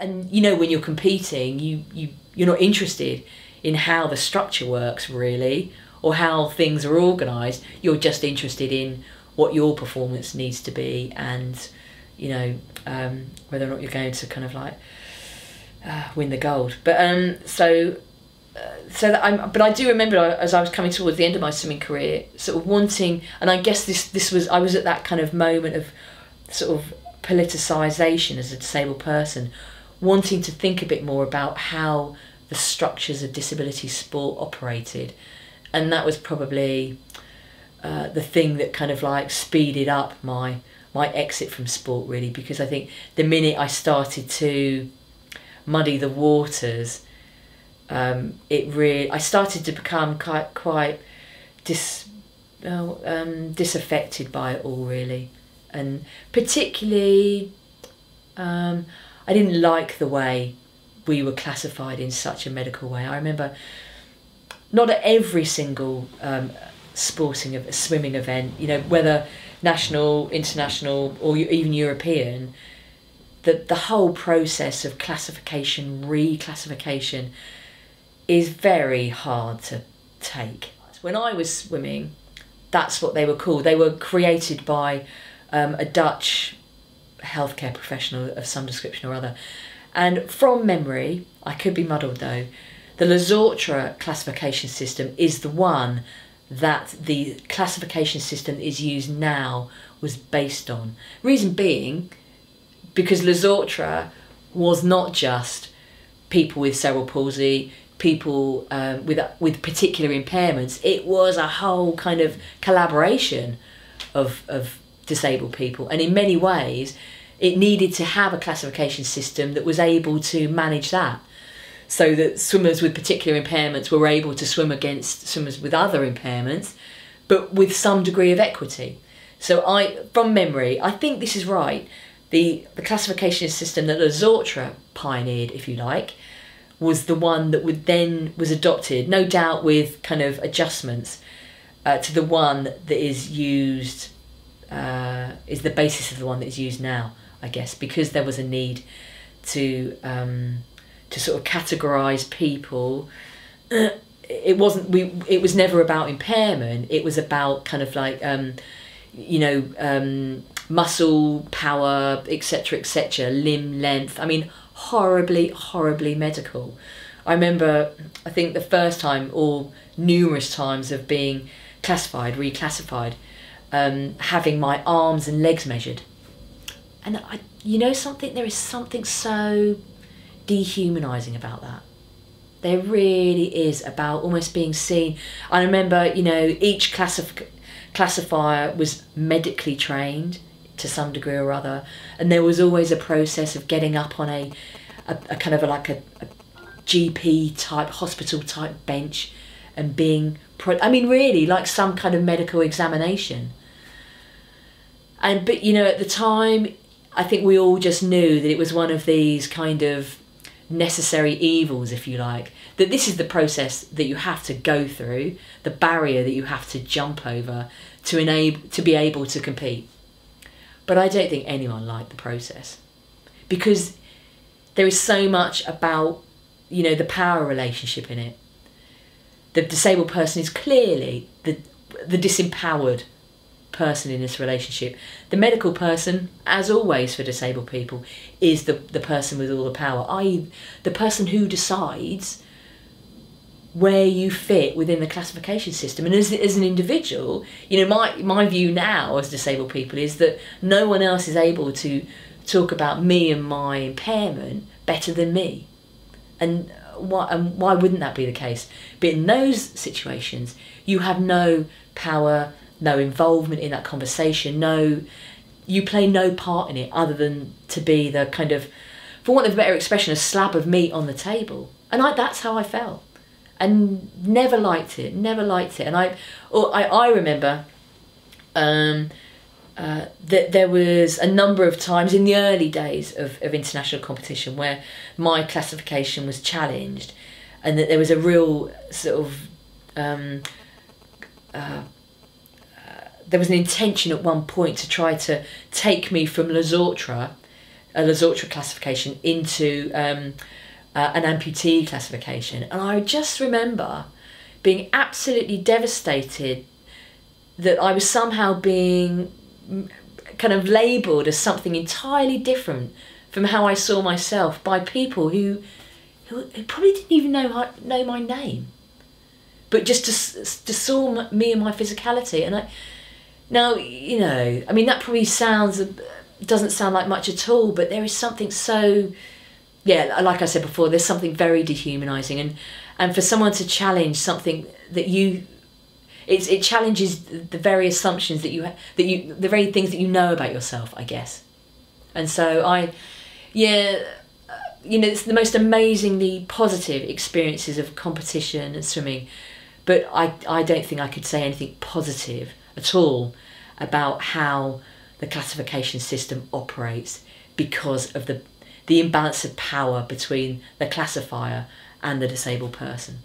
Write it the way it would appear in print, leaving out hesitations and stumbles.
And you know, when you're competing, you're not interested in how the structure works really, or how things are organised. You're just interested in what your performance needs to be, and you know, whether or not you're going to kind of like win the gold. But but I do remember, as I was coming towards the end of my swimming career, sort of wanting, and I guess this was, I was at that kind of moment of sort of politicisation as a disabled person, wanting to think a bit more about how the structures of disability sport operated. And that was probably the thing that kind of like speeded up my exit from sport, really, because I think the minute I started to muddy the waters, I started to become quite disaffected by it all, really. And particularly I didn't like the way we were classified in such a medical way. I remember not at every single swimming event, you know, whether national, international, or even European, the whole process of classification, reclassification, is very hard to take. When I was swimming, that's what they were called. They were created by a Dutch healthcare professional of some description or other. And from memory, I could be muddled though, the Le Sortre classification system is the one that the classification system that is used now was based on. Reason being, because Le Sortre was not just people with cerebral palsy, people with particular impairments. It was a whole kind of collaboration of disabled people, and in many ways it needed to have a classification system that was able to manage that, so that swimmers with particular impairments were able to swim against swimmers with other impairments, but with some degree of equity. So from memory, I think this is right, the classification system that Le Sortre pioneered, if you like, was the one that was adopted, no doubt with kind of adjustments, to the one that is used, is the basis of the one that is used now, I guess, because there was a need to sort of categorise people. It was never about impairment. It was about kind of like muscle power, etc., limb length. I mean, horribly medical. I remember, I think the first time, or numerous times, of being reclassified, having my arms and legs measured. And there is something so dehumanising about that. There really is, about almost being seen. I remember, each classifier was medically trained to some degree or other, and there was always a process of getting up on a kind of like a GP type, hospital type bench, and being really like some kind of medical examination. But at the time, I think we all just knew that it was one of these kind of necessary evils, if you like, that this is the process that you have to go through, the barrier that you have to jump over to be able to compete. But I don't think anyone liked the process, because there is so much about, the power relationship in it. The disabled person is clearly the disempowered person in this relationship. The medical person, as always for disabled people, is the person with all the power, i.e. the person who decides where you fit within the classification system. And as an individual, my view now as disabled people is that no one else is able to talk about me and my impairment better than me. And why wouldn't that be the case? But in those situations, you have no power, no involvement in that conversation, you play no part in it other than to be the kind of, for want of a better expression, a slab of meat on the table. And that's how I felt. And never liked it. And I remember that there was a number of times in the early days of international competition where my classification was challenged, and that there was a real sort of there was an intention at one point to try to take me from Le Sortre a Les Autres classification into an amputee classification. And I just remember being absolutely devastated that I was somehow being kind of labelled as something entirely different from how I saw myself by people who probably didn't even know my name, but just saw me and my physicality. And now, you know, I mean, that probably doesn't sound like much at all, but there is something so, yeah, like I said before, there's something very dehumanising, and for someone to challenge something that it challenges the very assumptions the very things that you know about yourself, I guess. And so you know, it's the most amazingly positive experiences of competition and swimming, but I don't think I could say anything positive at all about how the classification system operates, because of the imbalance of power between the classifier and the disabled person.